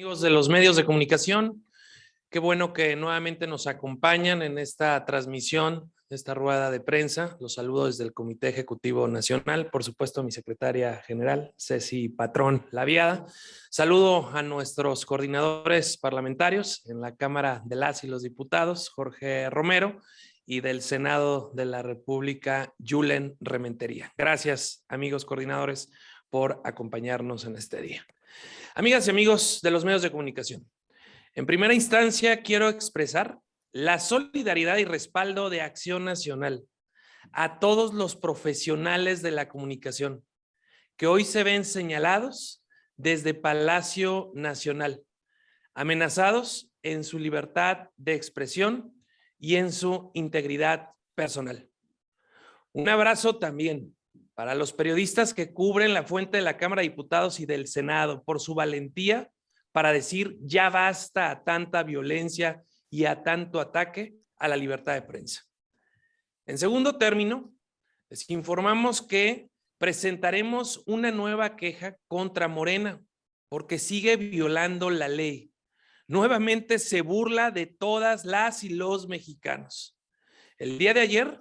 Amigos de los medios de comunicación, qué bueno que nuevamente nos acompañan en esta transmisión, esta rueda de prensa. Los saludo desde el Comité Ejecutivo Nacional, por supuesto, mi secretaria general, Ceci Patrón Laviada. Saludo a nuestros coordinadores parlamentarios en la Cámara de las y los Diputados, Jorge Romero, y del Senado de la República, Yulen Rementería. Gracias, amigos coordinadores, por acompañarnos en este día. Amigas y amigos de los medios de comunicación, en primera instancia quiero expresar la solidaridad y respaldo de Acción Nacional a todos los profesionales de la comunicación que hoy se ven señalados desde Palacio Nacional, amenazados en su libertad de expresión y en su integridad personal. Un abrazo también para los periodistas que cubren la fuente de la Cámara de Diputados y del Senado por su valentía para decir ya basta a tanta violencia y a tanto ataque a la libertad de prensa. En segundo término, les informamos que presentaremos una nueva queja contra Morena porque sigue violando la ley. Nuevamente se burla de todas las y los mexicanos. El día de ayer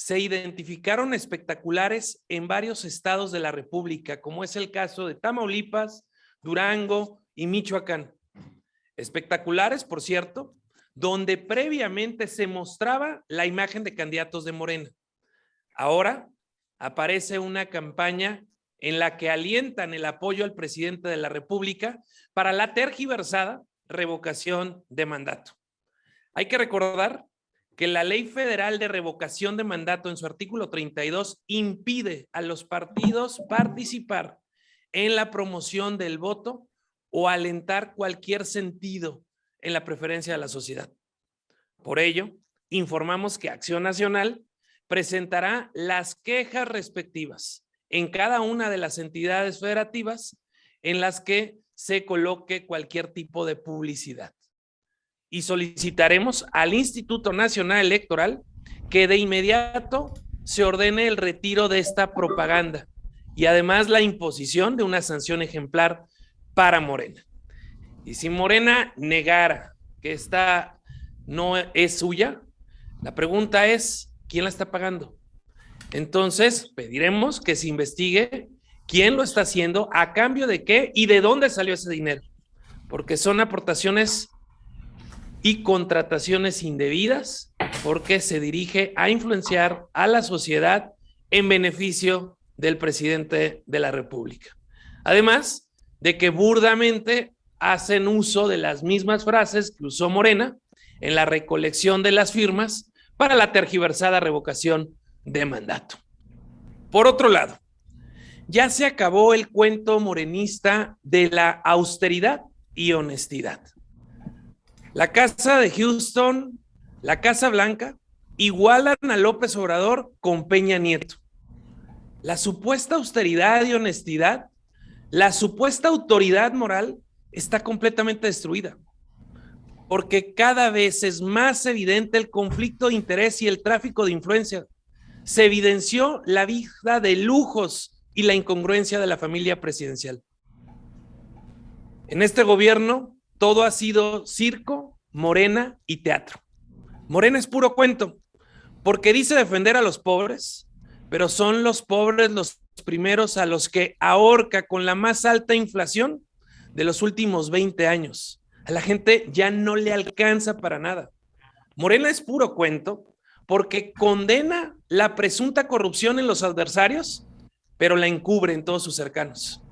se identificaron espectaculares en varios estados de la República, como es el caso de Tamaulipas, Durango y Michoacán. Espectaculares, por cierto, donde previamente se mostraba la imagen de candidatos de Morena. Ahora aparece una campaña en la que alientan el apoyo al presidente de la República para la tergiversada revocación de mandato. Hay que recordar que la Ley Federal de Revocación de Mandato en su artículo 32 impide a los partidos participar en la promoción del voto o alentar cualquier sentido en la preferencia de la sociedad. Por ello, informamos que Acción Nacional presentará las quejas respectivas en cada una de las entidades federativas en las que se coloque cualquier tipo de publicidad. Y solicitaremos al Instituto Nacional Electoral que de inmediato se ordene el retiro de esta propaganda y además la imposición de una sanción ejemplar para Morena. Y si Morena negara que esta no es suya, la pregunta es, ¿quién la está pagando? Entonces pediremos que se investigue quién lo está haciendo, a cambio de qué y de dónde salió ese dinero, porque son aportaciones y contrataciones indebidas porque se dirige a influenciar a la sociedad en beneficio del presidente de la República. Además de que burdamente hacen uso de las mismas frases que usó Morena en la recolección de las firmas para la tergiversada revocación de mandato. Por otro lado, ya se acabó el cuento morenista de la austeridad y honestidad. La Casa de Houston, la Casa Blanca, igualan a López Obrador con Peña Nieto. La supuesta austeridad y honestidad, la supuesta autoridad moral está completamente destruida, porque cada vez es más evidente el conflicto de interés y el tráfico de influencia. Se evidenció la vida de lujos y la incongruencia de la familia presidencial. En este gobierno, todo ha sido circo, Morena y teatro. Morena es puro cuento, porque dice defender a los pobres, pero son los pobres los primeros a los que ahorca con la más alta inflación de los últimos 20 años. A la gente ya no le alcanza para nada. Morena es puro cuento, porque condena la presunta corrupción en los adversarios, pero la encubre en todos sus cercanos.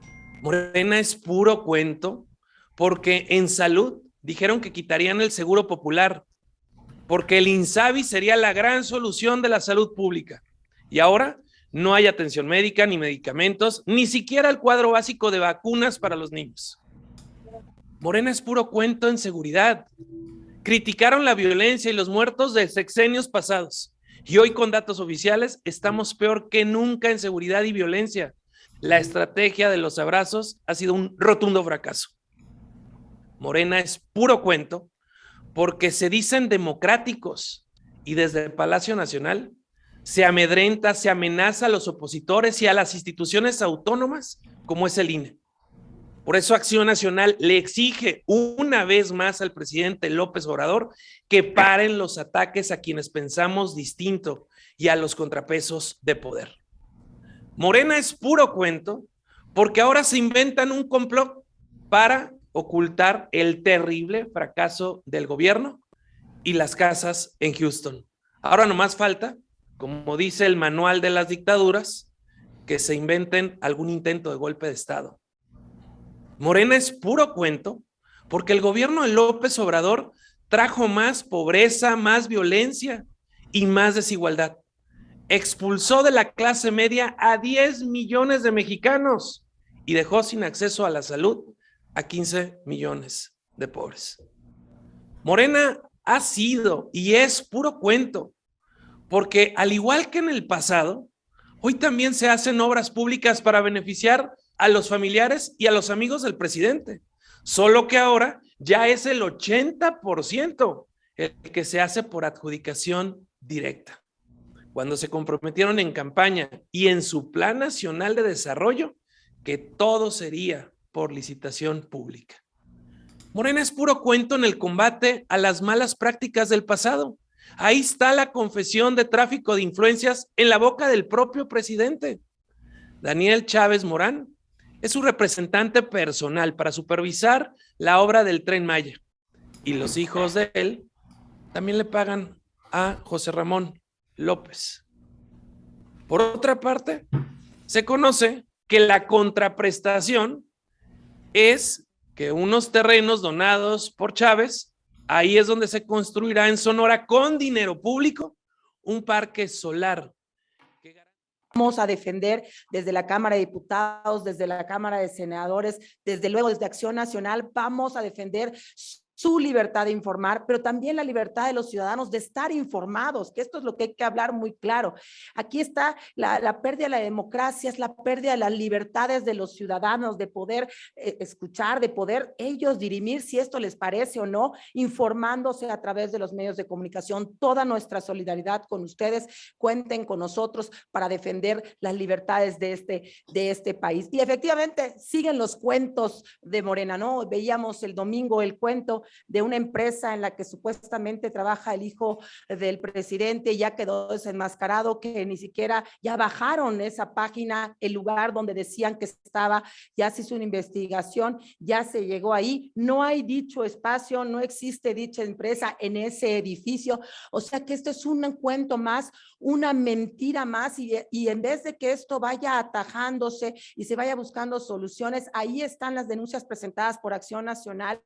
Morena es puro cuento, porque en salud dijeron que quitarían el seguro popular, porque el INSABI sería la gran solución de la salud pública. Y ahora no hay atención médica, ni medicamentos, ni siquiera el cuadro básico de vacunas para los niños. Morena es puro cuento en seguridad. Criticaron la violencia y los muertos de sexenios pasados. Y hoy, con datos oficiales, estamos peor que nunca en seguridad y violencia. La estrategia de los abrazos ha sido un rotundo fracaso. Morena es puro cuento porque se dicen democráticos y desde el Palacio Nacional se amedrenta, se amenaza a los opositores y a las instituciones autónomas como es el INE. Por eso Acción Nacional le exige una vez más al presidente López Obrador que paren los ataques a quienes pensamos distinto y a los contrapesos de poder. Morena es puro cuento porque ahora se inventan un complot para ocultar el terrible fracaso del gobierno y las casas en Houston. Ahora nomás falta, como dice el manual de las dictaduras, que se inventen algún intento de golpe de Estado. Morena es puro cuento porque el gobierno de López Obrador trajo más pobreza, más violencia y más desigualdad. Expulsó de la clase media a 10 millones de mexicanos y dejó sin acceso a la salud a 15 millones de pobres. Morena ha sido y es puro cuento, porque al igual que en el pasado, hoy también se hacen obras públicas para beneficiar a los familiares y a los amigos del presidente, solo que ahora ya es el 80% el que se hace por adjudicación directa. Cuando se comprometieron en campaña y en su Plan Nacional de Desarrollo, que todo sería por licitación pública. Morena es puro cuento en el combate a las malas prácticas del pasado. Ahí está la confesión de tráfico de influencias en la boca del propio presidente. Daniel Chávez Morán es su representante personal para supervisar la obra del Tren Maya. Y los hijos de él también le pagan a José Ramón López. Por otra parte, se conoce que la contraprestación es que unos terrenos donados por Chávez, ahí es donde se construirá en Sonora con dinero público un parque solar. Vamos a defender desde la Cámara de Diputados, desde la Cámara de Senadores, desde luego desde Acción Nacional, vamos a defender su libertad de informar, pero también la libertad de los ciudadanos de estar informados, que esto es lo que hay que hablar muy claro. Aquí está la pérdida de la democracia, es la pérdida de las libertades de los ciudadanos, de poder escuchar, de poder ellos dirimir si esto les parece o no, informándose a través de los medios de comunicación. Toda nuestra solidaridad con ustedes, cuenten con nosotros para defender las libertades de este país. Y efectivamente siguen los cuentos de Morena, ¿no? Veíamos el domingo el cuento de una empresa en la que supuestamente trabaja el hijo del presidente, ya quedó desenmascarado, que ni siquiera ya bajaron esa página, el lugar donde decían que estaba, ya se hizo una investigación, ya se llegó ahí, no hay dicho espacio, no existe dicha empresa en ese edificio, o sea que esto es un cuento más, una mentira más, y en vez de que esto vaya atajándose y se vaya buscando soluciones, ahí están las denuncias presentadas por Acción Nacional.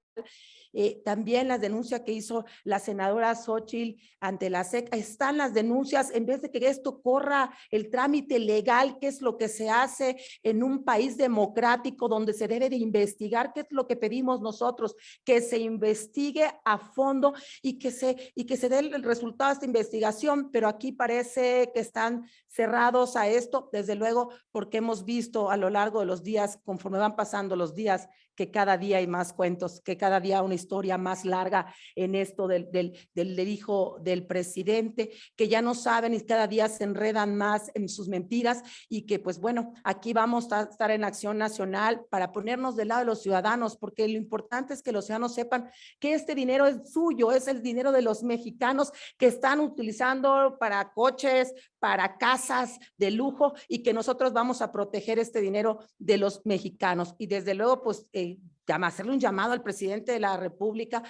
También las denuncias que hizo la senadora Xóchitl ante la SEC, están las denuncias, en vez de que esto corra el trámite legal, que es lo que se hace en un país democrático donde se debe de investigar, que es lo que pedimos nosotros, que se investigue a fondo y que se dé el resultado de esta investigación, pero aquí parece que están cerrados a esto, desde luego, porque hemos visto a lo largo de los días, conforme van pasando los días, que cada día hay más cuentos, que cada día una historia más larga en esto del hijo del presidente, que ya no saben y cada día se enredan más en sus mentiras y que pues bueno, aquí vamos a estar en Acción Nacional para ponernos del lado de los ciudadanos, porque lo importante es que los ciudadanos sepan que este dinero es suyo, es el dinero de los mexicanos que están utilizando para coches, para casas de lujo y que nosotros vamos a proteger este dinero de los mexicanos. Y desde luego, pues, hacerle un llamado al presidente de la República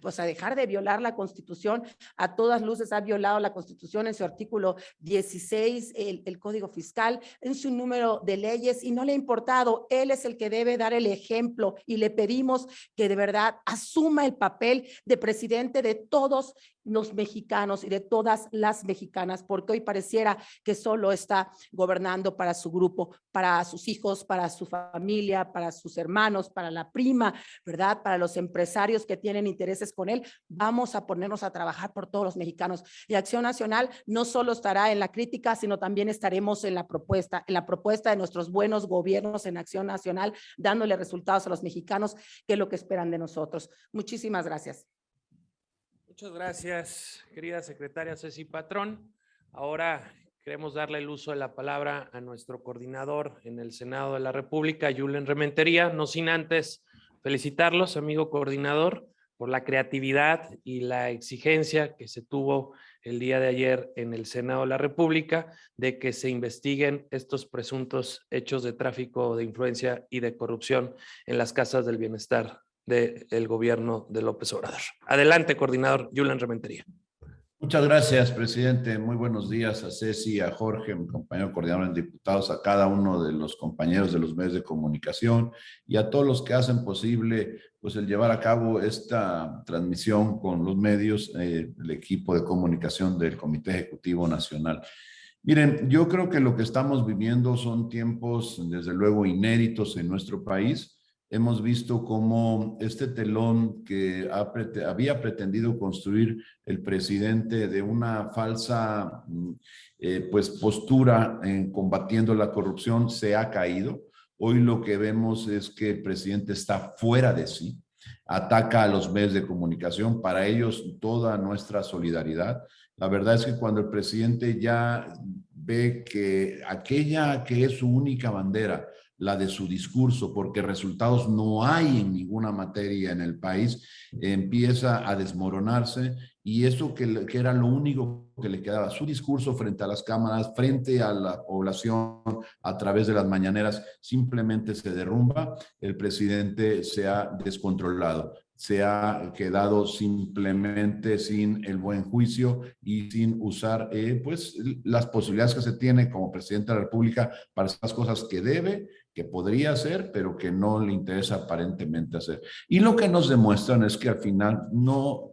pues a dejar de violar la Constitución. A todas luces ha violado la Constitución en su artículo 16, el Código Fiscal, en su número de leyes, y no le ha importado. Él es el que debe dar el ejemplo y le pedimos que de verdad asuma el papel de presidente de todos los mexicanos y de todas las mexicanas, porque hoy pareciera que solo está gobernando para su grupo, para sus hijos, para su familia, para sus hermanos, para la prima, ¿verdad? Para los empresarios que tienen intereses con él. Vamos a ponernos a trabajar por todos los mexicanos. Y Acción Nacional no solo estará en la crítica, sino también estaremos en la propuesta de nuestros buenos gobiernos en Acción Nacional, dándole resultados a los mexicanos, que es lo que esperan de nosotros. Muchísimas gracias. Muchas gracias, querida secretaria Ceci Patrón. Ahora queremos darle el uso de la palabra a nuestro coordinador en el Senado de la República, Julen Rementería, no sin antes felicitarlos, amigo coordinador, por la creatividad y la exigencia que se tuvo el día de ayer en el Senado de la República de que se investiguen estos presuntos hechos de tráfico de influencia y de corrupción en las casas del bienestar del gobierno de López Obrador. Adelante, coordinador Julen Rementería. Muchas gracias, presidente. Muy buenos días a Ceci, a Jorge, mi compañero coordinador en diputados, a cada uno de los compañeros de los medios de comunicación y a todos los que hacen posible pues, el llevar a cabo esta transmisión con los medios, el equipo de comunicación del Comité Ejecutivo Nacional. Miren, yo creo que lo que estamos viviendo son tiempos, desde luego, inéditos en nuestro país. Hemos visto cómo este telón que había pretendido construir el presidente de una falsa pues, postura en combatiendo la corrupción se ha caído. Hoy lo que vemos es que el presidente está fuera de sí, ataca a los medios de comunicación, para ellos toda nuestra solidaridad. La verdad es que cuando el presidente ya ve que aquella que es su única bandera, la de su discurso, porque resultados no hay en ninguna materia en el país, empieza a desmoronarse y eso que era lo único que le quedaba, su discurso frente a las cámaras, frente a la población, a través de las mañaneras, simplemente se derrumba. El presidente se ha descontrolado, se ha quedado simplemente sin el buen juicio y sin usar pues, las posibilidades que se tiene como presidente de la República para hacer las cosas que debe, que podría hacer, pero que no le interesa aparentemente hacer. Y lo que nos demuestran es que al final no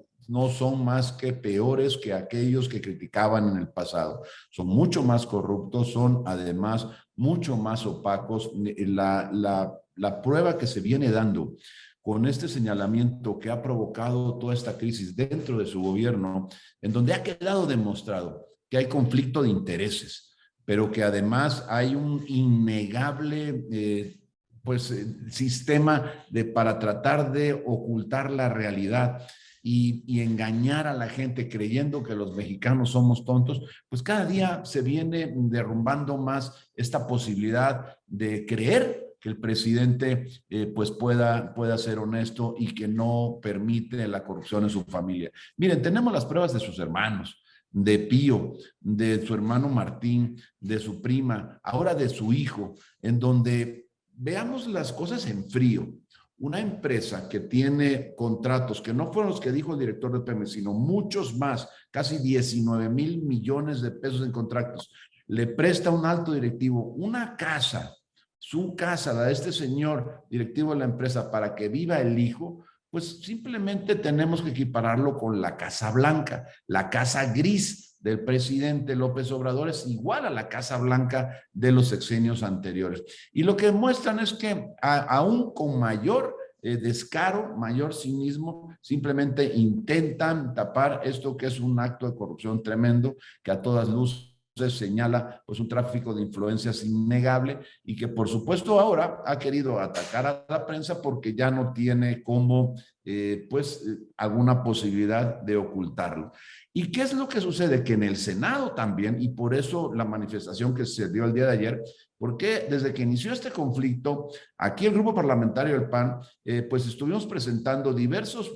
son más que peores que aquellos que criticaban en el pasado. Son mucho más corruptos, son además mucho más opacos. La prueba que se viene dando con este señalamiento que ha provocado toda esta crisis dentro de su gobierno, en donde ha quedado demostrado que hay conflicto de intereses, pero que además hay un innegable sistema para tratar de ocultar la realidad y engañar a la gente creyendo que los mexicanos somos tontos, pues cada día se viene derrumbando más esta posibilidad de creer que el presidente pues pueda ser honesto y que no permite la corrupción en su familia. Miren, tenemos las pruebas de sus hermanos, de Pío, de su hermano Martín, de su prima, ahora de su hijo, en donde veamos las cosas en frío. Una empresa que tiene contratos que no fueron los que dijo el director de Pemex, sino muchos más, casi 19,000 millones de pesos en contratos, le presta a un alto directivo una casa, su casa, la de este señor directivo de la empresa, para que viva el hijo, pues simplemente tenemos que equipararlo con la Casa Blanca. La Casa Gris del presidente López Obrador es igual a la Casa Blanca de los sexenios anteriores. Y lo que muestran es que aún con mayor descaro, mayor cinismo, simplemente intentan tapar esto que es un acto de corrupción tremendo, que a todas luces señala pues un tráfico de influencias innegable y que por supuesto ahora ha querido atacar a la prensa porque ya no tiene como alguna posibilidad de ocultarlo. ¿Y qué es lo que sucede? Que en el Senado también, y por eso la manifestación que se dio el día de ayer, porque desde que inició este conflicto, aquí el grupo parlamentario del PAN, pues estuvimos presentando diversas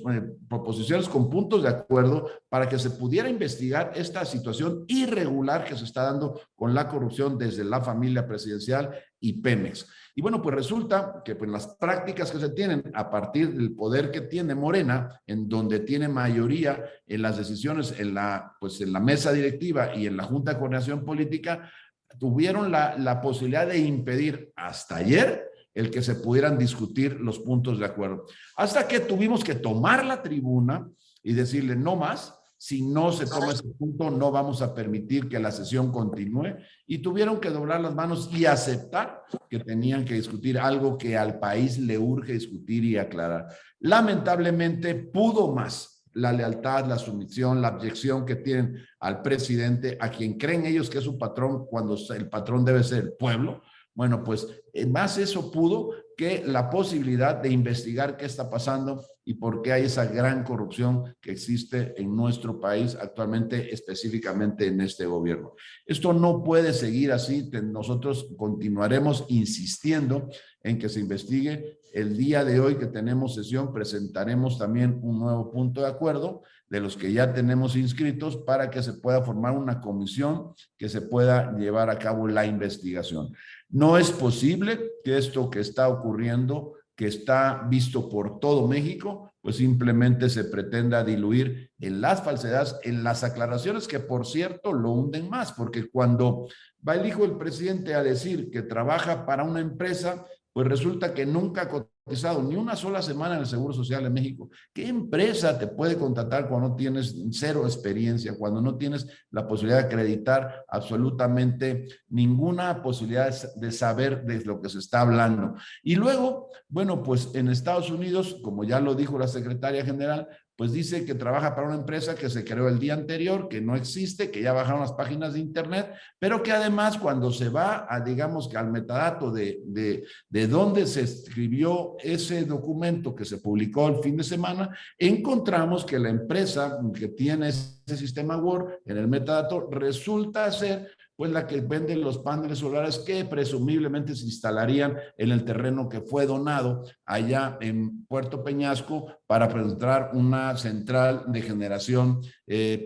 proposiciones con puntos de acuerdo para que se pudiera investigar esta situación irregular que se está dando con la corrupción desde la familia presidencial y Pemex. Y bueno, pues resulta que pues, las prácticas que se tienen a partir del poder que tiene Morena, en donde tiene mayoría en las decisiones en la mesa directiva y en la Junta de Coordinación Política, tuvieron la posibilidad de impedir hasta ayer el que se pudieran discutir los puntos de acuerdo. Hasta que tuvimos que tomar la tribuna y decirle no más, si no se toma ese punto no vamos a permitir que la sesión continúe, y tuvieron que doblar las manos y aceptar que tenían que discutir algo que al país le urge discutir y aclarar. Lamentablemente pudo más la lealtad, la sumisión, la abyección que tienen al presidente, a quien creen ellos que es su patrón, cuando el patrón debe ser el pueblo. Bueno, pues más eso pudo que la posibilidad de investigar qué está pasando y por qué hay esa gran corrupción que existe en nuestro país actualmente, específicamente en este gobierno. Esto no puede seguir así. Nosotros continuaremos insistiendo en que se investigue. El día de hoy que tenemos sesión presentaremos también un nuevo punto de acuerdo de los que ya tenemos inscritos para que se pueda formar una comisión que se pueda llevar a cabo la investigación. No es posible que esto que está ocurriendo, que está visto por todo México, pues simplemente se pretenda diluir en las falsedades, en las aclaraciones que, por cierto, lo hunden más, porque cuando va el hijo del presidente a decir que trabaja para una empresa, pues resulta que nunca ha cotizado ni una sola semana en el Seguro Social de México. ¿Qué empresa te puede contratar cuando no tienes cero experiencia, cuando no tienes la posibilidad de acreditar absolutamente ninguna posibilidad de saber de lo que se está hablando? Y luego, bueno, pues en Estados Unidos, como ya lo dijo la secretaria general, pues dice que trabaja para una empresa que se creó el día anterior, que no existe, que ya bajaron las páginas de internet, pero que además cuando se va a, digamos que al metadato de dónde se escribió ese documento que se publicó el fin de semana, encontramos que la empresa que tiene ese sistema Word en el metadato resulta ser pues la que vende los paneles solares que presumiblemente se instalarían en el terreno que fue donado allá en Puerto Peñasco para presentar una central de generación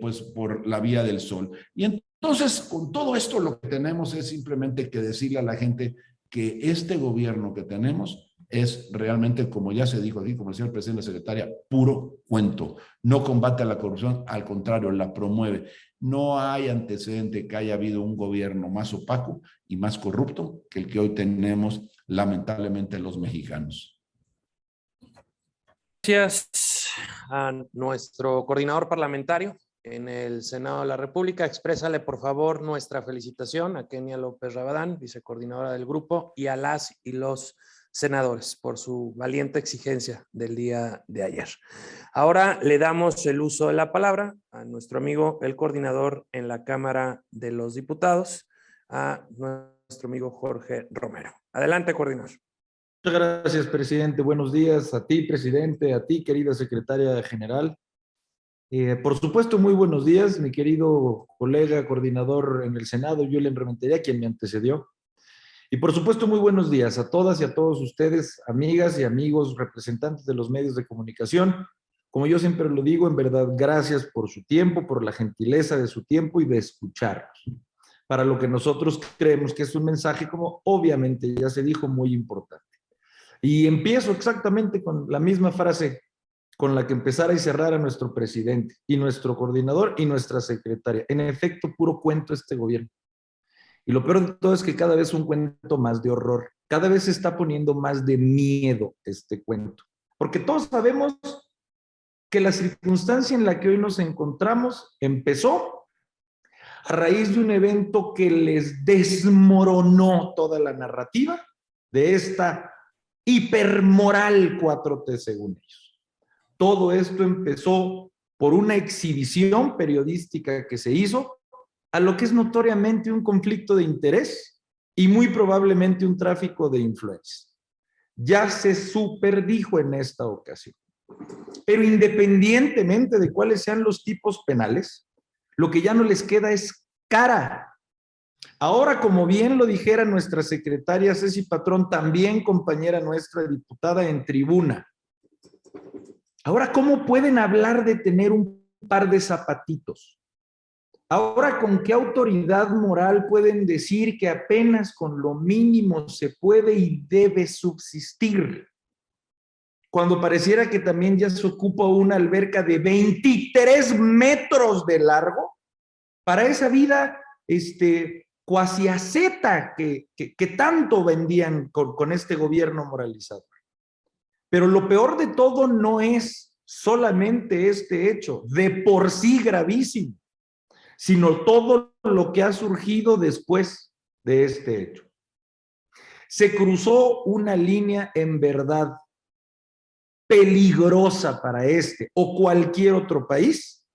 pues por la vía del sol. Y entonces con todo esto lo que tenemos es simplemente que decirle a la gente que este gobierno que tenemos es realmente, como ya se dijo aquí, como decía el presidente y la secretaria, puro cuento. No combate a la corrupción, al contrario, la promueve. No hay antecedente que haya habido un gobierno más opaco y más corrupto que el que hoy tenemos, lamentablemente, los mexicanos. Gracias a nuestro coordinador parlamentario en el Senado de la República. Exprésale, por favor, nuestra felicitación a Kenia López Rabadán, vicecoordinadora del grupo, y a las y los senadores por su valiente exigencia del día de ayer. Ahora le damos el uso de la palabra a nuestro amigo, el coordinador en la Cámara de los Diputados, a nuestro amigo Jorge Romero. Adelante, coordinador. Muchas gracias, presidente. Buenos días a ti, presidente, a ti, querida secretaria general. Por supuesto, muy buenos días, mi querido colega coordinador en el Senado, Julen Rementería, quien me antecedió. Y por supuesto, muy buenos días a todas y a todos ustedes, amigas y amigos, representantes de los medios de comunicación. Como yo siempre lo digo, en verdad, gracias por su tiempo, por la gentileza de su tiempo y de escucharnos. Para lo que nosotros creemos que es un mensaje, como obviamente ya se dijo, muy importante. Y empiezo exactamente con la misma frase con la que empezara y cerrara nuestro presidente y nuestro coordinador y nuestra secretaria. En efecto, puro cuento este gobierno. Y lo peor de todo es que cada vez un cuento más de horror. Cada vez se está poniendo más de miedo este cuento. Porque todos sabemos que la circunstancia en la que hoy nos encontramos empezó a raíz de un evento que les desmoronó toda la narrativa de esta hipermoral 4T, según ellos. Todo esto empezó por una exhibición periodística que se hizo a lo que es notoriamente un conflicto de interés y muy probablemente un tráfico de influencia. Ya se superdijo en esta ocasión. Pero independientemente de cuáles sean los tipos penales, lo que ya no les queda es cara. Ahora, como bien lo dijera nuestra secretaria Ceci Patrón, también compañera nuestra diputada en tribuna, ahora, ¿cómo pueden hablar de tener un par de zapatitos? Ahora, ¿con qué autoridad moral pueden decir que apenas con lo mínimo se puede y debe subsistir? Cuando pareciera que también ya se ocupa una alberca de 23 metros de largo para esa vida cuasi asceta que tanto vendían con este gobierno moralizador. Pero lo peor de todo no es solamente este hecho, de por sí gravísimo, sino todo lo que ha surgido después de este hecho. Se cruzó una línea en verdad peligrosa para este o cualquier otro país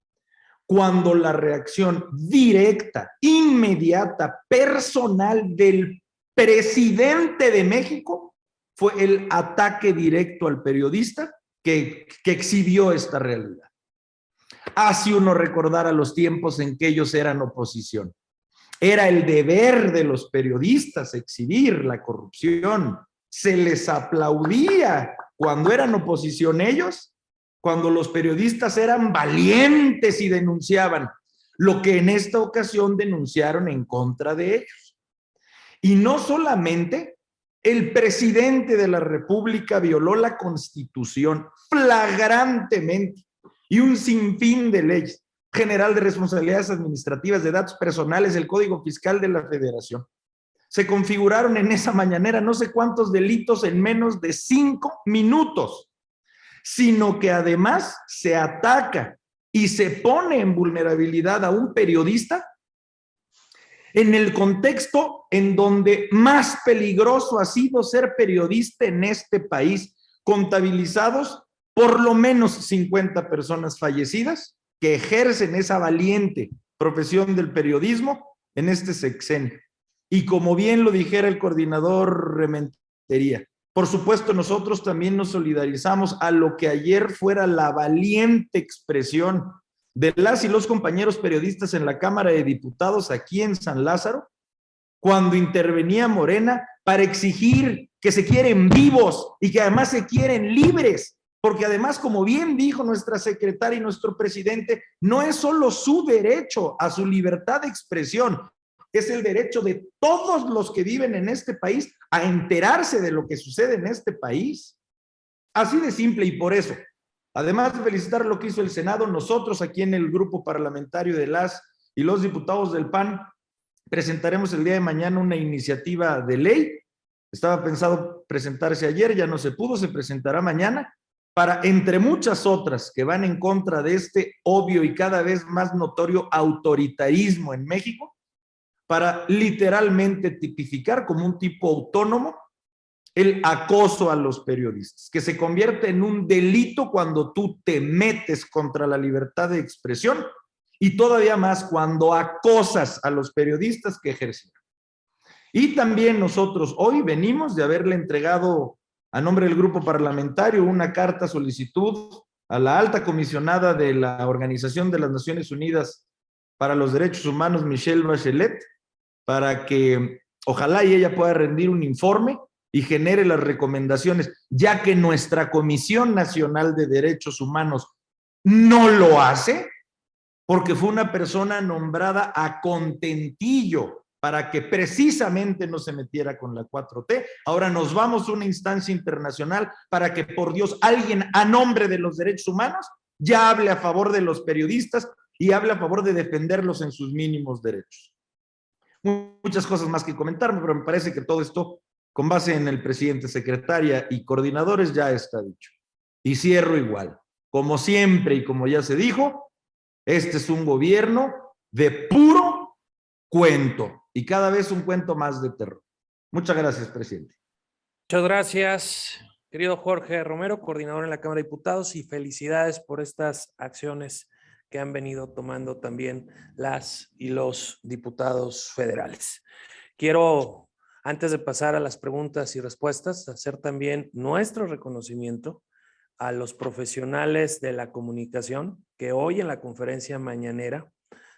cuando la reacción directa, inmediata, personal del presidente de México fue el ataque directo al periodista que exhibió esta realidad. Hace uno recordar a los tiempos en que ellos eran oposición. Era el deber de los periodistas exhibir la corrupción. Se les aplaudía cuando eran oposición ellos, cuando los periodistas eran valientes y denunciaban lo que en esta ocasión denunciaron en contra de ellos. Y no solamente el presidente de la República violó la Constitución flagrantemente y un sinfín de leyes, General de Responsabilidades Administrativas, de Datos Personales, el Código Fiscal de la Federación. Se configuraron en esa mañanera no sé cuántos delitos en menos de 5 minutos, sino que además se ataca y se pone en vulnerabilidad a un periodista en el contexto en donde más peligroso ha sido ser periodista en este país, contabilizados por lo menos 50 personas fallecidas que ejercen esa valiente profesión del periodismo en este sexenio. Y como bien lo dijera el coordinador Rementería, por supuesto nosotros también nos solidarizamos a lo que ayer fuera la valiente expresión de las y los compañeros periodistas en la Cámara de Diputados aquí en San Lázaro, cuando intervenía Morena para exigir que se quieren vivos y que además se quieren libres, porque además, como bien dijo nuestra secretaria y nuestro presidente, no es solo su derecho a su libertad de expresión, es el derecho de todos los que viven en este país a enterarse de lo que sucede en este país. Así de simple, y por eso, además de felicitar lo que hizo el Senado, nosotros aquí en el grupo parlamentario de las y los diputados del PAN presentaremos el día de mañana una iniciativa de ley. Estaba pensado presentarse ayer, ya no se pudo, se presentará mañana, para, entre muchas otras que van en contra de este obvio y cada vez más notorio autoritarismo en México, para literalmente tipificar como un tipo autónomo el acoso a los periodistas, que se convierte en un delito cuando tú te metes contra la libertad de expresión y todavía más cuando acosas a los periodistas que ejercen. Y también nosotros hoy venimos de haberle entregado a nombre del grupo parlamentario una carta solicitud a la alta comisionada de la Organización de las Naciones Unidas para los Derechos Humanos, Michelle Bachelet, para que ojalá y ella pueda rendir un informe y genere las recomendaciones, ya que nuestra Comisión Nacional de Derechos Humanos no lo hace, porque fue una persona nombrada a contentillo para que precisamente no se metiera con la 4T. Ahora nos vamos a una instancia internacional para que, por Dios, alguien a nombre de los derechos humanos ya hable a favor de los periodistas y hable a favor de defenderlos en sus mínimos derechos. Muchas cosas más que comentar, pero me parece que todo esto, con base en el presidente, secretaria y coordinadores, ya está dicho. Y cierro igual. Como siempre y como ya se dijo, este es un gobierno de puro cuento y cada vez un cuento más de terror. Muchas gracias, presidente. Muchas gracias, querido Jorge Romero, coordinador en la Cámara de Diputados, y felicidades por estas acciones que han venido tomando también las y los diputados federales. Quiero, antes de pasar a las preguntas y respuestas, hacer también nuestro reconocimiento a los profesionales de la comunicación que hoy en la conferencia mañanera,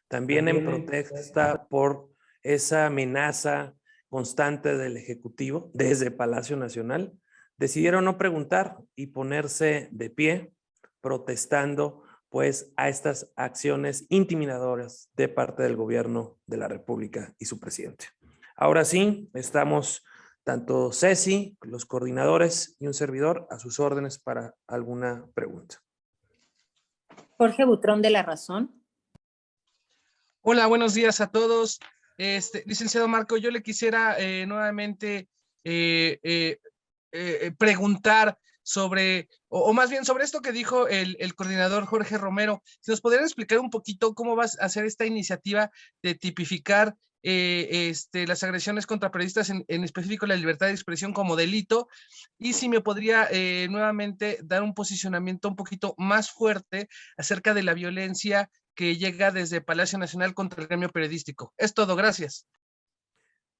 también en protesta por esa amenaza constante del Ejecutivo desde Palacio Nacional, decidieron no preguntar y ponerse de pie protestando pues a estas acciones intimidadoras de parte del gobierno de la República y su presidente. Ahora sí, estamos tanto Ceci, los coordinadores y un servidor a sus órdenes para alguna pregunta. Jorge Butrón, de La Razón. Hola, buenos días a todos. Licenciado Marco, yo le quisiera nuevamente preguntar sobre, o más bien sobre esto que dijo el coordinador Jorge Romero. Si nos podrían explicar un poquito cómo vas a hacer esta iniciativa de tipificar las agresiones contra periodistas, en específico la libertad de expresión como delito, y si me podría nuevamente dar un posicionamiento un poquito más fuerte acerca de la violencia que llega desde Palacio Nacional contra el gremio periodístico. Es todo, gracias.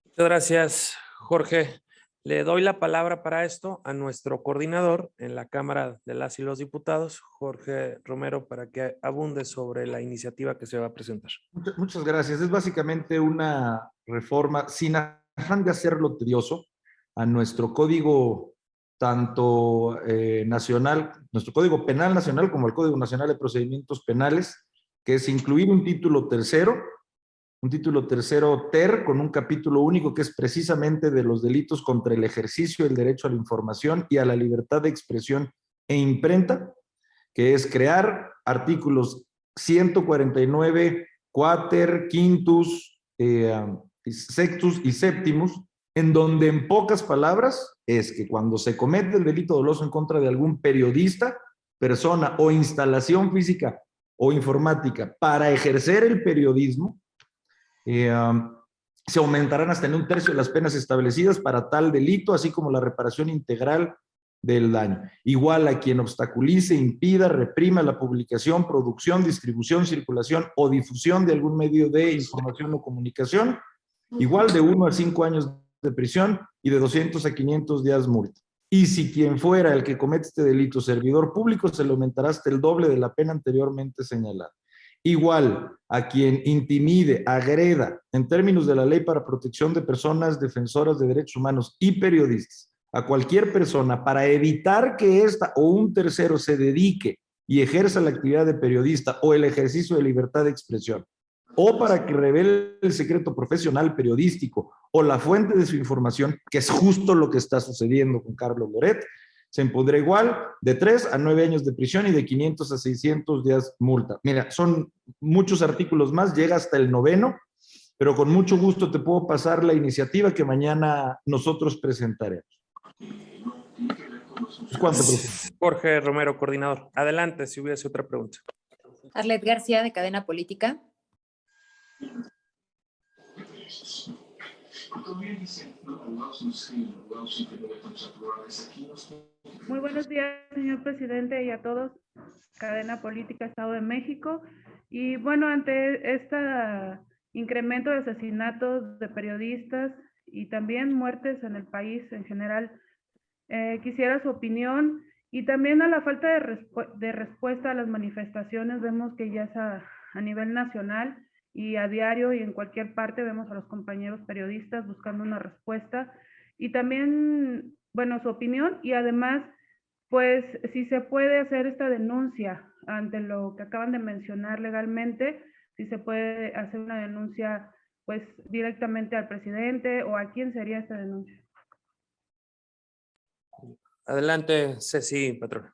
Muchas gracias, Jorge. Le doy la palabra para esto a nuestro coordinador en la Cámara de las y los Diputados, Jorge Romero, para que abunde sobre la iniciativa que se va a presentar. Muchas gracias. Es básicamente una reforma sin afán de hacerlo tedioso a nuestro código tanto nacional, nuestro Código Penal Nacional como el Código Nacional de Procedimientos Penales, que es incluir un título tercero ter, con un capítulo único que es precisamente de los delitos contra el ejercicio del derecho a la información y a la libertad de expresión e imprenta, que es crear artículos 149, quater, quintus, sextus y séptimus, en donde en pocas palabras es que cuando se comete el delito doloso en contra de algún periodista, persona o instalación física o informática para ejercer el periodismo, se aumentarán hasta en 1/3 las penas establecidas para tal delito, así como la reparación integral del daño. Igual a quien obstaculice, impida, reprima la publicación, producción, distribución, circulación o difusión de algún medio de información o comunicación, igual de 1 a 5 años de prisión y de 200 a 500 días multa. Y si quien fuera el que comete este delito servidor público, se le aumentará hasta el doble de la pena anteriormente señalada. Igual a quien intimide, agreda, en términos de la Ley para Protección de Personas Defensoras de Derechos Humanos y Periodistas, a cualquier persona para evitar que ésta o un tercero se dedique y ejerza la actividad de periodista o el ejercicio de libertad de expresión, o para que revele el secreto profesional periodístico o la fuente de su información, que es justo lo que está sucediendo con Carlos Loret, se impondrá igual de 3 a 9 años de prisión y de 500 a 600 días multa. Mira, son muchos artículos más, llega hasta el 9º, pero con mucho gusto te puedo pasar la iniciativa que mañana nosotros presentaremos. ¿Cuánto, presidente? Jorge Romero, coordinador. Adelante, si hubiese otra pregunta. Arlet García, de Cadena Política. Muy buenos días, señor presidente, y a todos. Cadena Política, Estado de México. Y bueno, ante este incremento de asesinatos de periodistas y también muertes en el país en general, quisiera su opinión, y también a la falta de respuesta a las manifestaciones. Vemos que ya es a nivel nacional y a diario y en cualquier parte vemos a los compañeros periodistas buscando una respuesta, y también, bueno, su opinión, y además, pues, si se puede hacer esta denuncia ante lo que acaban de mencionar legalmente, si se puede hacer una denuncia, pues, directamente al presidente, o a quién sería esta denuncia. Adelante, Ceci, patrón.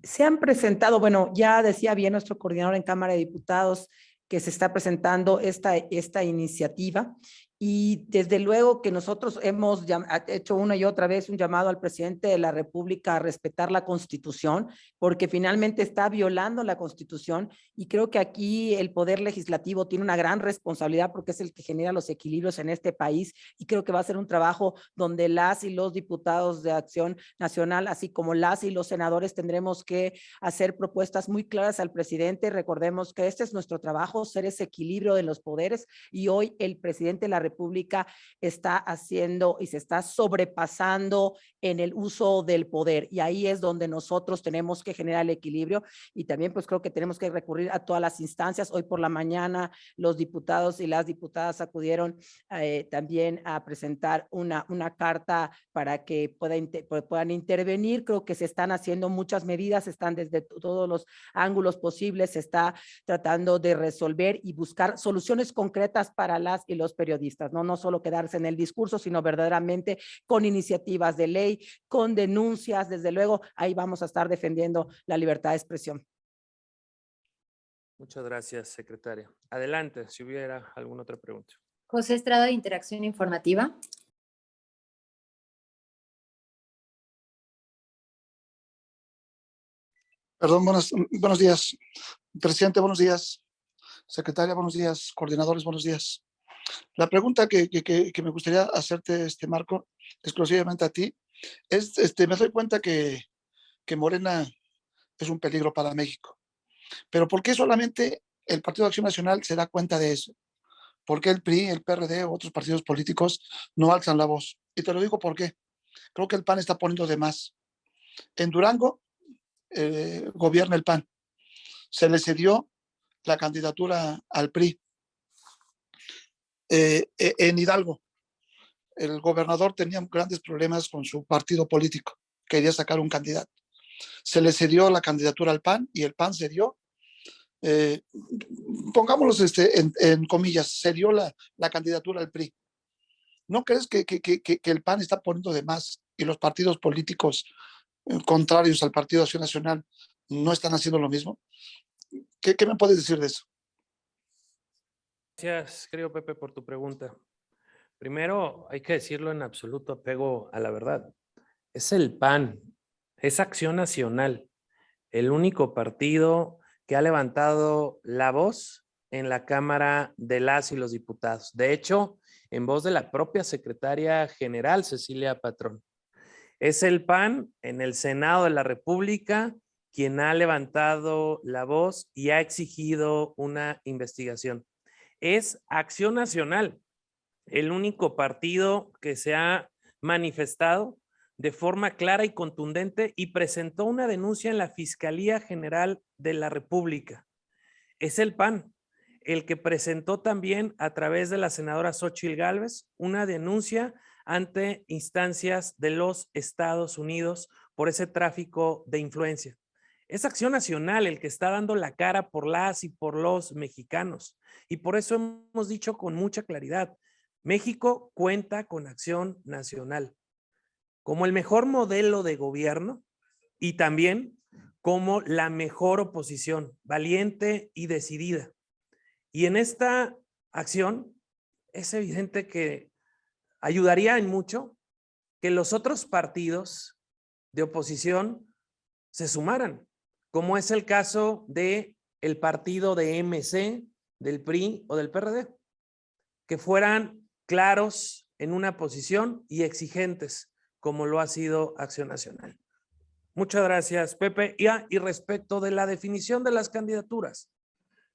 Se han presentado, bueno, ya decía bien nuestro coordinador en Cámara de Diputados que se está presentando esta iniciativa, y desde luego que nosotros hemos hecho una y otra vez un llamado al presidente de la República a respetar la Constitución, porque finalmente está violando la Constitución, y creo que aquí el Poder Legislativo tiene una gran responsabilidad porque es el que genera los equilibrios en este país, y creo que va a ser un trabajo donde las y los diputados de Acción Nacional, así como las y los senadores, tendremos que hacer propuestas muy claras al presidente. Recordemos que este es nuestro trabajo, ser ese equilibrio de los poderes, y hoy el presidente de la República está haciendo y se está sobrepasando en el uso del poder, y ahí es donde nosotros tenemos que generar el equilibrio. Y también pues creo que tenemos que recurrir a todas las instancias. Hoy por la mañana los diputados y las diputadas acudieron también a presentar una carta para que puedan intervenir. Creo que se están haciendo muchas medidas, están desde todos los ángulos posibles, se está tratando de resolver y buscar soluciones concretas para las y los periodistas, no solo quedarse en el discurso, sino verdaderamente con iniciativas de ley, con denuncias. Desde luego, ahí vamos a estar defendiendo la libertad de expresión. Muchas gracias, secretaria. Adelante, si hubiera alguna otra pregunta. José Estrada, de Interacción Informativa. Perdón, buenos días. Presidente, buenos días. Secretaria, buenos días. Coordinadores, buenos días. La pregunta que me gustaría hacerte, Marco, exclusivamente a ti, es, me doy cuenta que Morena es un peligro para México. Pero ¿por qué solamente el Partido de Acción Nacional se da cuenta de eso? ¿Por qué el PRI, el PRD u otros partidos políticos no alzan la voz? Y te lo digo por qué. Creo que el PAN está poniendo de más. En Durango gobierna el PAN. Se le cedió la candidatura al PRI. En Hidalgo, el gobernador tenía grandes problemas con su partido político. Quería sacar un candidato. Se le cedió la candidatura al PAN y el PAN cedió, pongámoslos en comillas, cedió la candidatura al PRI. ¿No crees que el PAN está poniendo de más y los partidos políticos contrarios al Partido Acción Nacional no están haciendo lo mismo? ¿Qué me puedes decir de eso? Gracias, querido Pepe, por tu pregunta. Primero, hay que decirlo en absoluto apego a la verdad. Es el PAN, es Acción Nacional, el único partido que ha levantado la voz en la Cámara de las y los Diputados. De hecho, en voz de la propia secretaria general, Cecilia Patrón. Es el PAN en el Senado de la República quien ha levantado la voz y ha exigido una investigación. Es Acción Nacional, el único partido que se ha manifestado de forma clara y contundente y presentó una denuncia en la Fiscalía General de la República. Es el PAN el que presentó también a través de la senadora Xóchitl Gálvez una denuncia ante instancias de los Estados Unidos por ese tráfico de influencia. Es Acción Nacional el que está dando la cara por las y por los mexicanos. Y por eso hemos dicho con mucha claridad, México cuenta con Acción Nacional como el mejor modelo de gobierno y también como la mejor oposición, valiente y decidida. Y en esta acción es evidente que ayudaría en mucho que los otros partidos de oposición se sumaran, como es el caso de el partido de MC, del PRI o del PRD, que fueran claros en una posición y exigentes, como lo ha sido Acción Nacional. Muchas gracias, Pepe. Y respecto de la definición de las candidaturas,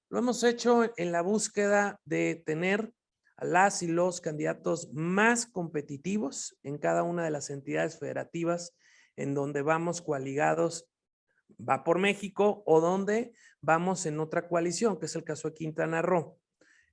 lo hemos hecho en la búsqueda de tener a las y los candidatos más competitivos en cada una de las entidades federativas en donde vamos coaligados, va por México, o donde vamos en otra coalición, que es el caso de Quintana Roo.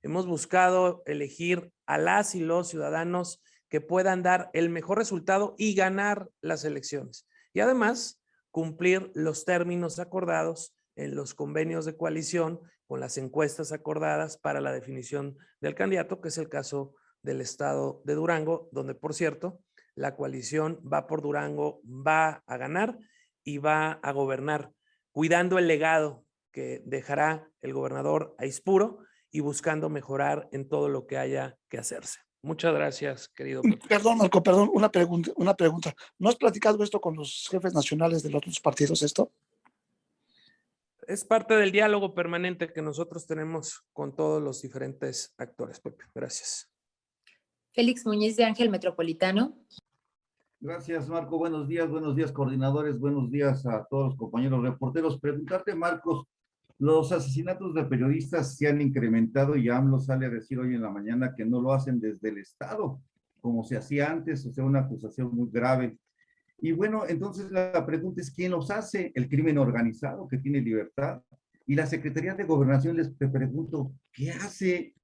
Hemos buscado elegir a las y los ciudadanos que puedan dar el mejor resultado y ganar las elecciones. Y además, cumplir los términos acordados en los convenios de coalición con las encuestas acordadas para la definición del candidato, que es el caso del estado de Durango, donde, por cierto, la coalición Va por Durango va a ganar y va a gobernar, cuidando el legado que dejará el gobernador Aispuro y buscando mejorar en todo lo que haya que hacerse. Muchas gracias, querido Pepe. Perdón, Marco, perdón, una pregunta. ¿No has platicado esto con los jefes nacionales de los otros partidos, esto? Es parte del diálogo permanente que nosotros tenemos con todos los diferentes actores, Pepe. Gracias. Félix Muñiz de Ángel Metropolitano. Gracias, Marco. Buenos días, coordinadores. Buenos días a todos los compañeros reporteros. Preguntarte, Marcos, los asesinatos de periodistas se han incrementado y AMLO sale a decir hoy en la mañana que no lo hacen desde el Estado, como se hacía antes, o sea, una acusación muy grave. Y bueno, entonces la pregunta es, ¿quién los hace? El crimen organizado, que tiene libertad. Y la Secretaría de Gobernación, les pregunto, ¿qué hace?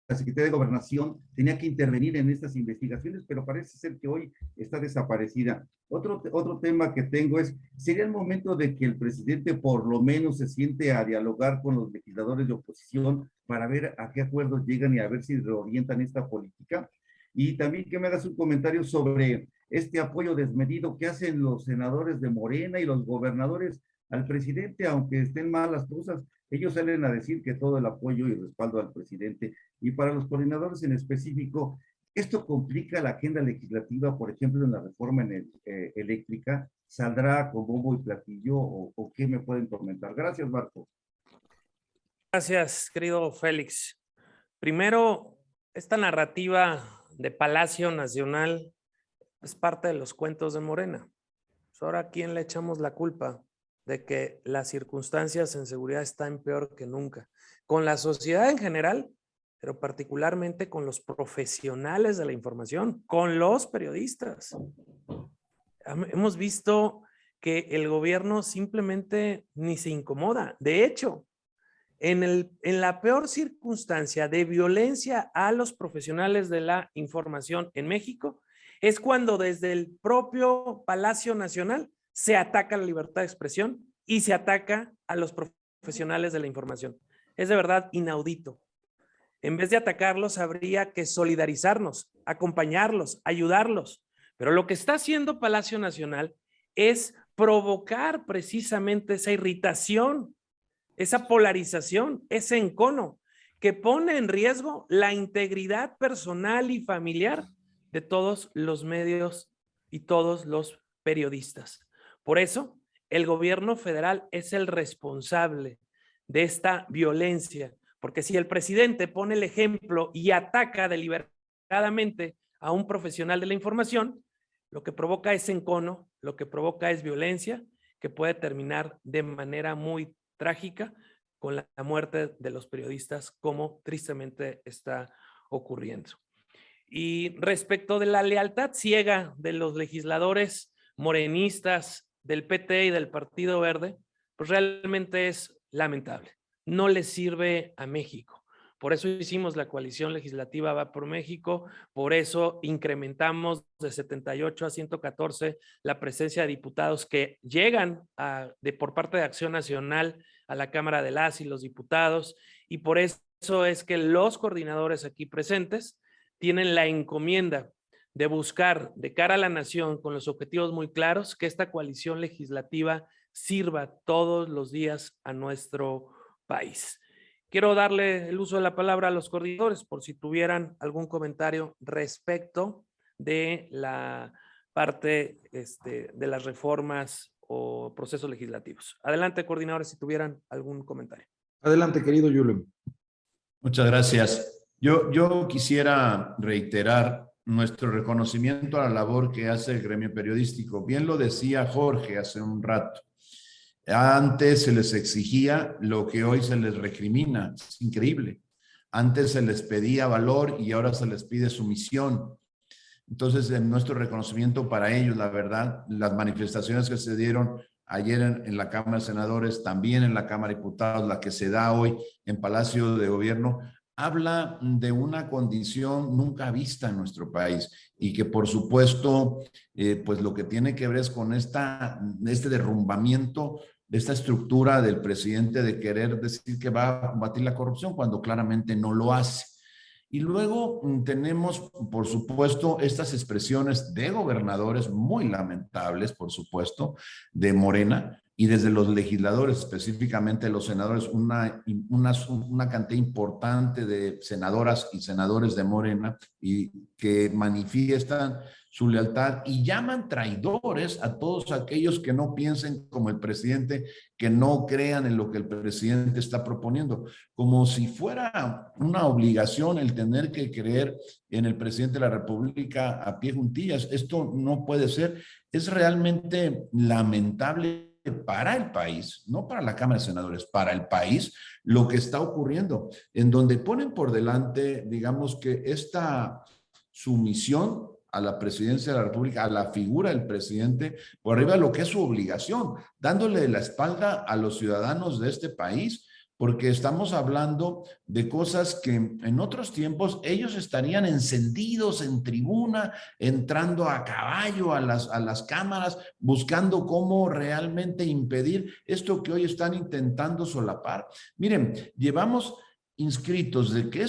La Secretaría de Gobernación tenía que intervenir en estas investigaciones, pero parece ser que hoy está desaparecida. Otro tema que tengo es, ¿sería el momento de que el presidente por lo menos se siente a dialogar con los legisladores de oposición para ver a qué acuerdos llegan y a ver si reorientan esta política? Y también que me hagas un comentario sobre este apoyo desmedido que hacen los senadores de Morena y los gobernadores al presidente, aunque estén mal las cosas, ellos salen a decir que todo el apoyo y respaldo al presidente. Y para los coordinadores en específico, ¿esto complica la agenda legislativa, por ejemplo, en la reforma eléctrica? ¿Saldrá con bombo y platillo o qué me pueden comentar? Gracias, Marco. Gracias, querido Félix. Primero, esta narrativa de Palacio Nacional es parte de los cuentos de Morena. Pues ahora, ¿a quién le echamos la culpa? de que las circunstancias en seguridad están peor que nunca, con la sociedad en general, pero particularmente con los profesionales de la información, con los periodistas. Hemos visto que el gobierno simplemente ni se incomoda. De hecho, en la peor circunstancia de violencia a los profesionales de la información en México, es cuando desde el propio Palacio Nacional se ataca la libertad de expresión y se ataca a los profesionales de la información. Es de verdad inaudito. En vez de atacarlos, habría que solidarizarnos, acompañarlos, ayudarlos. Pero lo que está haciendo Palacio Nacional es provocar precisamente esa irritación, esa polarización, ese encono que pone en riesgo la integridad personal y familiar de todos los medios y todos los periodistas. Por eso, el gobierno federal es el responsable de esta violencia, porque si el presidente pone el ejemplo y ataca deliberadamente a un profesional de la información, lo que provoca es encono, lo que provoca es violencia, que puede terminar de manera muy trágica con la muerte de los periodistas, como tristemente está ocurriendo. Y respecto de la lealtad ciega de los legisladores morenistas del PT y del Partido Verde, pues realmente es lamentable. No les sirve a México. Por eso hicimos la coalición legislativa Va por México, por eso incrementamos de 78 a 114 la presencia de diputados que llegan por parte de Acción Nacional a la Cámara de las y los diputados, y por eso es que los coordinadores aquí presentes tienen la encomienda de buscar de cara a la nación con los objetivos muy claros que esta coalición legislativa sirva todos los días a nuestro país. Quiero darle el uso de la palabra a los coordinadores por si tuvieran algún comentario respecto de la parte de las reformas o procesos legislativos. Adelante, coordinadores, si tuvieran algún comentario. Adelante, querido Julio. Muchas gracias. Yo quisiera reiterar nuestro reconocimiento a la labor que hace el gremio periodístico. Bien lo decía Jorge hace un rato. Antes se les exigía lo que hoy se les recrimina. Es increíble. Antes se les pedía valor y ahora se les pide sumisión. Entonces, nuestro reconocimiento para ellos, la verdad, las manifestaciones que se dieron ayer en la Cámara de Senadores, también en la Cámara de Diputados, la que se da hoy en Palacio de Gobierno, habla de una condición nunca vista en nuestro país y que por supuesto, pues lo que tiene que ver es con este derrumbamiento de esta estructura del presidente de querer decir que va a combatir la corrupción cuando claramente no lo hace. Y luego tenemos, por supuesto, estas expresiones de gobernadores muy lamentables, por supuesto, de Morena, y desde los legisladores, específicamente los senadores, una cantidad importante de senadoras y senadores de Morena y que manifiestan su lealtad y llaman traidores a todos aquellos que no piensen como el presidente, que no crean en lo que el presidente está proponiendo, como si fuera una obligación el tener que creer en el presidente de la República a pie juntillas. Esto no puede ser. Es realmente lamentable para el país, no para la Cámara de Senadores, para el país, lo que está ocurriendo, en donde ponen por delante, digamos que esta sumisión a la presidencia de la República, a la figura del presidente, por arriba de lo que es su obligación, dándole la espalda a los ciudadanos de este país, porque estamos hablando de cosas que en otros tiempos ellos estarían encendidos en tribuna, entrando a caballo a las cámaras, buscando cómo realmente impedir esto que hoy están intentando solapar. Miren, llevamos inscritos de que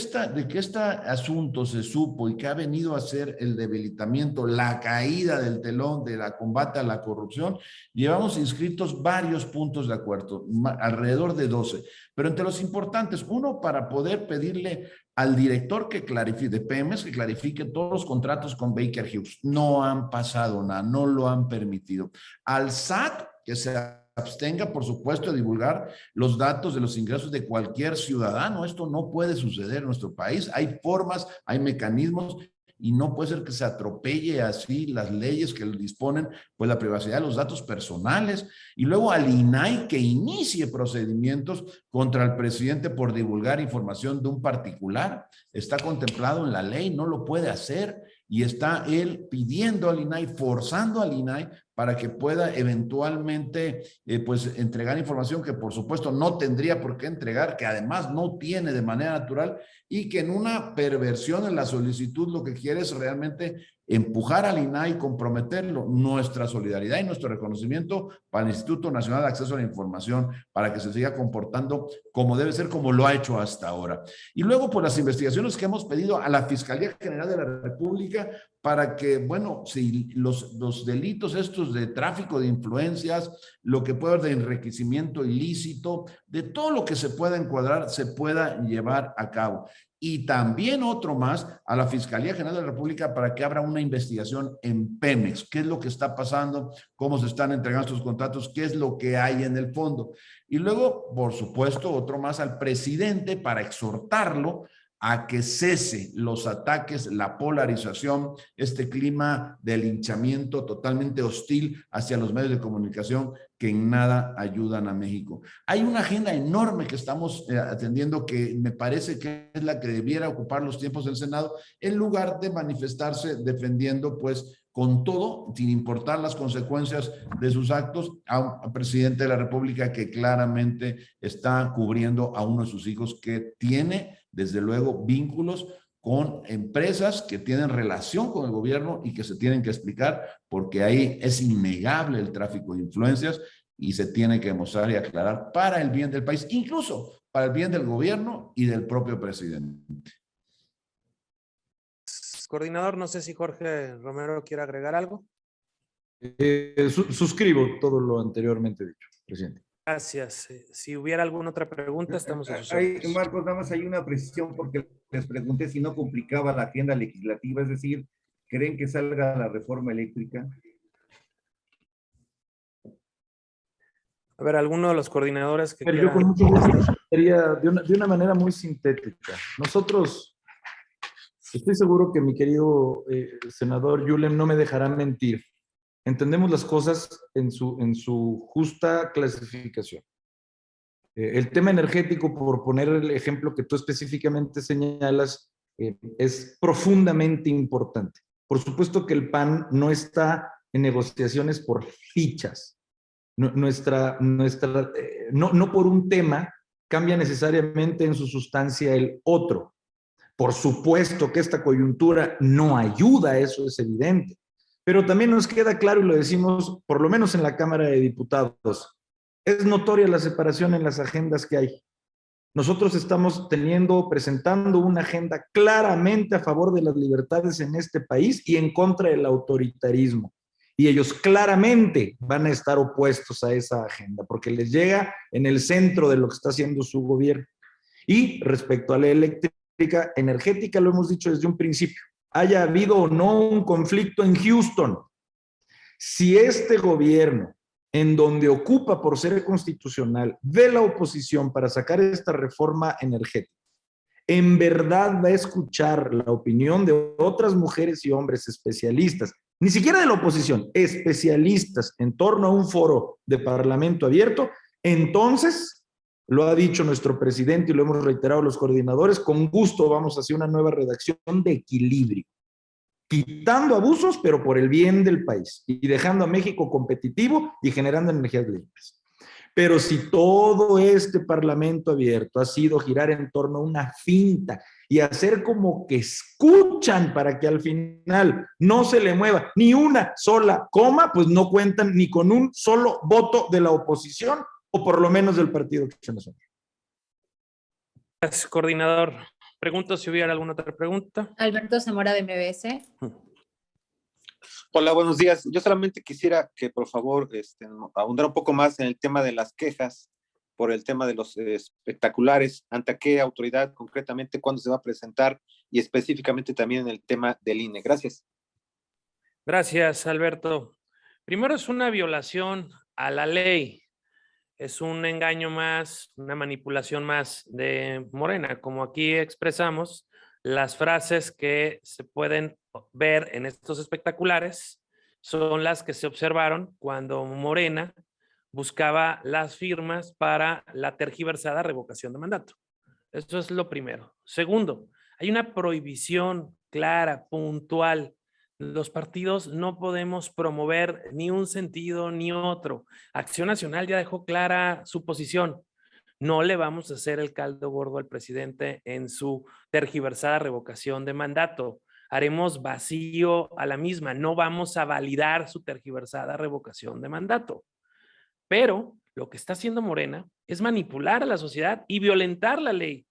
este asunto se supo y que ha venido a ser el debilitamiento, la caída del telón de la combate a la corrupción, llevamos inscritos varios puntos de acuerdo, alrededor de 12, pero entre los importantes, uno para poder pedirle al director que clarifique, de Pemex, que clarifique todos los contratos con Baker Hughes. No han pasado nada, no lo han permitido. Al SAT, que se abstenga, por supuesto, de divulgar los datos de los ingresos de cualquier ciudadano. Esto no puede suceder en nuestro país. Hay formas, hay mecanismos y no puede ser que se atropelle así las leyes que disponen pues la privacidad de los datos personales, y luego al INAI que inicie procedimientos contra el presidente por divulgar información de un particular. Está contemplado en la ley, no lo puede hacer, y está él pidiendo al INAI, forzando al INAI para que pueda eventualmente pues entregar información que por supuesto no tendría por qué entregar, que además no tiene de manera natural, y que en una perversión en la solicitud lo que quiere es realmente empujar al INAI y comprometerlo. Nuestra solidaridad y nuestro reconocimiento para el Instituto Nacional de Acceso a la Información, para que se siga comportando como debe ser, como lo ha hecho hasta ahora. Y luego, por las investigaciones que hemos pedido a la Fiscalía General de la República, para que, bueno, si los delitos estos de tráfico de influencias, lo que puede haber de enriquecimiento ilícito, de todo lo que se pueda encuadrar, se pueda llevar a cabo. Y también otro más a la Fiscalía General de la República para que abra una investigación en Pemex. ¿Qué es lo que está pasando? ¿Cómo se están entregando estos contratos? ¿Qué es lo que hay en el fondo? Y luego, por supuesto, otro más al presidente para exhortarlo a que cese los ataques, la polarización, este clima de linchamiento totalmente hostil hacia los medios de comunicación que en nada ayudan a México. Hay una agenda enorme que estamos atendiendo que me parece que es la que debiera ocupar los tiempos del Senado en lugar de manifestarse defendiendo pues con todo, sin importar las consecuencias de sus actos, a un presidente de la República que claramente está cubriendo a uno de sus hijos que tiene desde luego vínculos con empresas que tienen relación con el gobierno y que se tienen que explicar porque ahí es innegable el tráfico de influencias y se tiene que demostrar y aclarar para el bien del país, incluso para el bien del gobierno y del propio presidente. Coordinador, no sé si Jorge Romero quiere agregar algo. Suscribo todo lo anteriormente dicho, presidente. Gracias. Si hubiera alguna otra pregunta, estamos a sus órdenes. Marcos, nada más hay una precisión porque les pregunté si no complicaba la agenda legislativa, es decir, ¿creen que salga la reforma eléctrica? A ver, alguno de los coordinadores que Yo con mucho gusto sería de una manera muy sintética. Nosotros, estoy seguro que mi querido senador Yulem no me dejará mentir. Entendemos las cosas en su justa clasificación. El tema energético, por poner el ejemplo que tú específicamente señalas, es profundamente importante. Por supuesto que el PAN no está en negociaciones por fichas. No por un tema cambia necesariamente en su sustancia el otro. Por supuesto que esta coyuntura no ayuda, eso es evidente. Pero también nos queda claro, y lo decimos por lo menos en la Cámara de Diputados, es notoria la separación en las agendas que hay. Nosotros estamos presentando una agenda claramente a favor de las libertades en este país y en contra del autoritarismo. Y ellos claramente van a estar opuestos a esa agenda, porque les llega en el centro de lo que está haciendo su gobierno. Y respecto a la energética, lo hemos dicho desde un principio, haya habido o no un conflicto en Houston, si este gobierno, en donde ocupa por ser constitucional de la oposición para sacar esta reforma energética, en verdad va a escuchar la opinión de otras mujeres y hombres especialistas, ni siquiera de la oposición, especialistas en torno a un foro de parlamento abierto, entonces, lo ha dicho nuestro presidente y lo hemos reiterado los coordinadores, con gusto vamos hacia una nueva redacción de equilibrio, quitando abusos, pero por el bien del país y dejando a México competitivo y generando energías limpias. Pero si todo este parlamento abierto ha sido girar en torno a una finta y hacer como que escuchan para que al final no se le mueva ni una sola coma, pues no cuentan ni con un solo voto de la oposición o por lo menos del Partido Acción Nacional. Gracias, coordinador. Pregunto si hubiera alguna otra pregunta. Alberto Zamora de MBS. Hola, buenos días. Yo solamente quisiera que por favor ahondar un poco más en el tema de las quejas por el tema de los espectaculares. ¿Ante qué autoridad concretamente? ¿Cuándo se va a presentar? Y específicamente también en el tema del INE. Gracias. Gracias, Alberto. Primero, es una violación a la ley. Es un engaño más, una manipulación más de Morena. Como aquí expresamos, Las frases que se pueden ver en estos espectaculares son las que se observaron cuando Morena buscaba las firmas para la tergiversada revocación de mandato. Eso es lo primero. Segundo, hay una prohibición clara, puntual. Los partidos no podemos promover ni un sentido ni otro. Acción Nacional ya dejó clara su posición. No le vamos a hacer el caldo gordo al presidente en su tergiversada revocación de mandato. Haremos vacío a la misma. No vamos a validar su tergiversada revocación de mandato. Pero lo que está haciendo Morena es manipular a la sociedad y violentar la ley.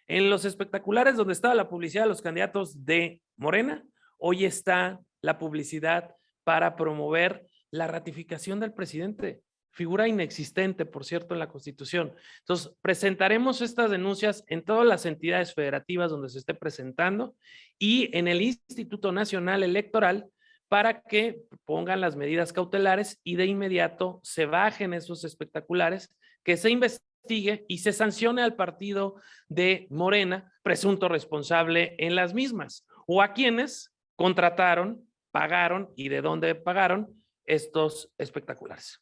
En los espectaculares donde estaba la publicidad de los candidatos de Morena, hoy está la publicidad para promover la ratificación del presidente. Figura inexistente, por cierto, en la Constitución. Entonces, presentaremos estas denuncias en todas las entidades federativas donde se esté presentando y en el Instituto Nacional Electoral para que pongan las medidas cautelares y de inmediato se bajen esos espectaculares, que se investigue y se sancione al partido de Morena, presunto responsable en las mismas, o a quienes contrataron, pagaron y de dónde pagaron estos espectaculares.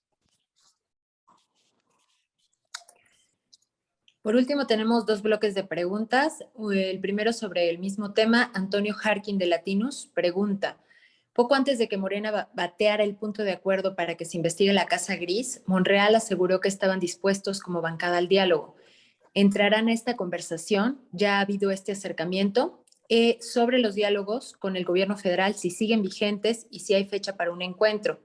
Por último, tenemos 2 bloques de preguntas. El primero sobre el mismo tema. Antonio Harkin de Latinus pregunta: poco antes de que Morena bateara el punto de acuerdo para que se investigue la Casa Gris, Monreal aseguró que estaban dispuestos como bancada al diálogo. ¿Entrarán a esta conversación? ¿Ya ha habido este acercamiento? Sobre los diálogos con el gobierno federal, si siguen vigentes y si hay fecha para un encuentro.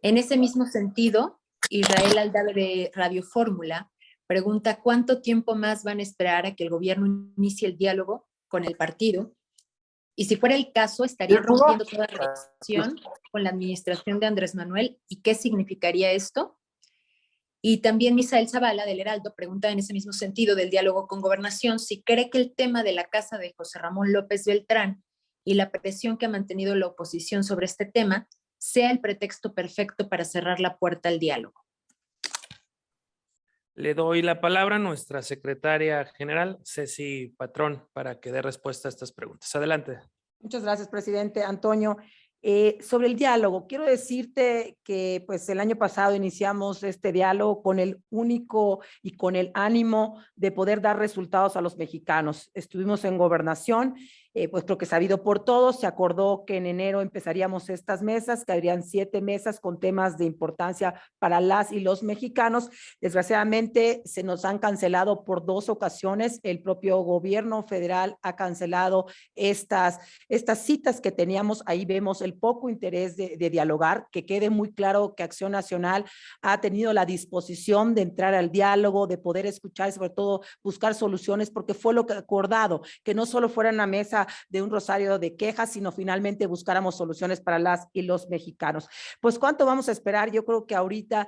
En ese mismo sentido, Israel Aldave de Radio Fórmula pregunta cuánto tiempo más van a esperar a que el gobierno inicie el diálogo con el partido y si fuera el caso, estarían rompiendo toda relación con la administración de Andrés Manuel y qué significaría esto. Y también Misael Zavala del Heraldo pregunta en ese mismo sentido del diálogo con Gobernación si cree que el tema de la casa de José Ramón López Beltrán y la presión que ha mantenido la oposición sobre este tema sea el pretexto perfecto para cerrar la puerta al diálogo. Le doy la palabra a nuestra secretaria general, Ceci Patrón, para que dé respuesta a estas preguntas. Adelante. Muchas gracias, presidente. Antonio, sobre el diálogo, quiero decirte que pues el año pasado iniciamos este diálogo con el único y con el ánimo de poder dar resultados a los mexicanos. Estuvimos en Gobernación, pues creo que sabido por todos, se acordó que en enero empezaríamos estas mesas, que habrían 7 mesas con temas de importancia para las y los mexicanos. Desgraciadamente se nos han cancelado por 2 ocasiones, el propio gobierno federal ha cancelado estas citas que teníamos, ahí vemos el poco interés de dialogar, que quede muy claro que Acción Nacional ha tenido la disposición de entrar al diálogo, de poder escuchar y sobre todo buscar soluciones, porque fue lo que acordado, que no solo fuera una mesa de un rosario de quejas, sino finalmente buscáramos soluciones para las y los mexicanos. Pues ¿cuánto vamos a esperar? Yo creo que ahorita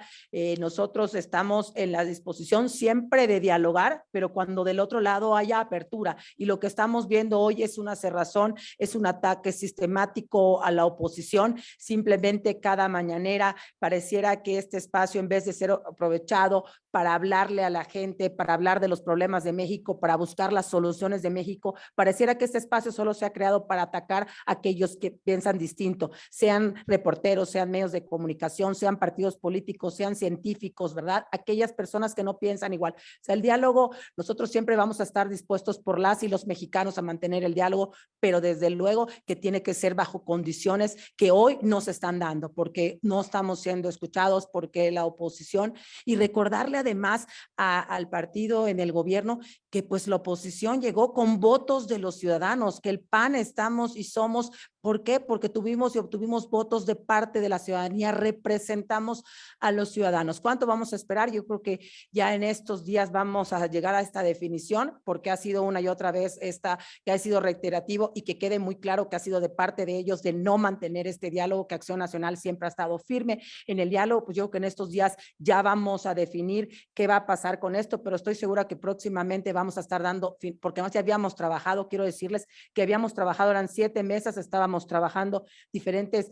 nosotros estamos en la disposición siempre de dialogar, pero cuando del otro lado haya apertura, y lo que estamos viendo hoy es una cerrazón, es un ataque sistemático a la oposición. Simplemente cada mañanera pareciera que este espacio, en vez de ser aprovechado para hablarle a la gente, para hablar de los problemas de México, para buscar las soluciones de México, pareciera que este espacio solo se ha creado para atacar a aquellos que piensan distinto, sean reporteros, sean medios de comunicación, sean partidos políticos, sean científicos, ¿verdad? Aquellas personas que no piensan igual. O sea, el diálogo, nosotros siempre vamos a estar dispuestos por las y los mexicanos a mantener el diálogo, pero desde luego que tiene que ser bajo condiciones que hoy no se están dando, porque no estamos siendo escuchados, porque la oposición, y recordarle además al partido en el gobierno que pues la oposición llegó con votos de los ciudadanos, que el PAN estamos y somos. ¿Por qué? Porque tuvimos y obtuvimos votos de parte de la ciudadanía, representamos a los ciudadanos. ¿Cuánto vamos a esperar? Yo creo que ya en estos días vamos a llegar a esta definición, porque ha sido una y otra vez que ha sido reiterativo, y que quede muy claro que ha sido de parte de ellos de no mantener este diálogo, que Acción Nacional siempre ha estado firme en el diálogo. Pues yo creo que en estos días ya vamos a definir qué va a pasar con esto, pero estoy segura que próximamente vamos a estar dando, porque además ya habíamos trabajado, quiero decirles que habíamos trabajado, eran 7 mesas, estábamos trabajando diferentes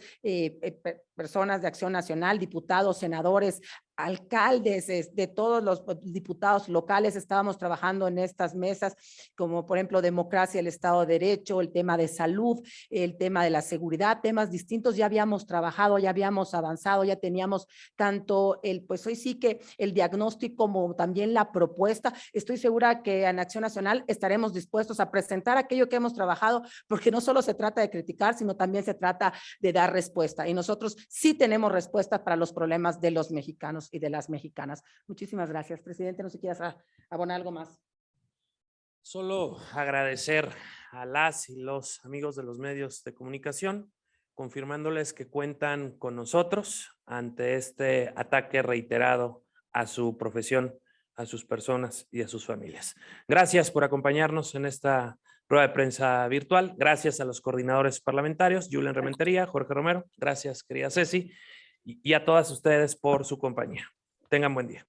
personas de Acción Nacional, diputados, senadores, alcaldes, de todos los diputados locales, estábamos trabajando en estas mesas, como por ejemplo democracia, el Estado de Derecho, el tema de salud, el tema de la seguridad, temas distintos, ya habíamos trabajado, ya habíamos avanzado, ya teníamos tanto pues hoy sí que el diagnóstico como también la propuesta. Estoy segura que en Acción Nacional estaremos dispuestos a presentar aquello que hemos trabajado, porque no solo se trata de criticar, sino también se trata de dar respuesta. Y nosotros sí tenemos respuestas para los problemas de los mexicanos y de las mexicanas. Muchísimas gracias, presidente. No sé si quieres abonar algo más. Solo agradecer a las y los amigos de los medios de comunicación, confirmándoles que cuentan con nosotros ante este ataque reiterado a su profesión, a sus personas y a sus familias. Gracias por acompañarnos en esta rueda de prensa virtual. Gracias a los coordinadores parlamentarios, Julen Rementería, Jorge Romero. Gracias, querida Ceci. Y a todas ustedes por su compañía. Tengan buen día.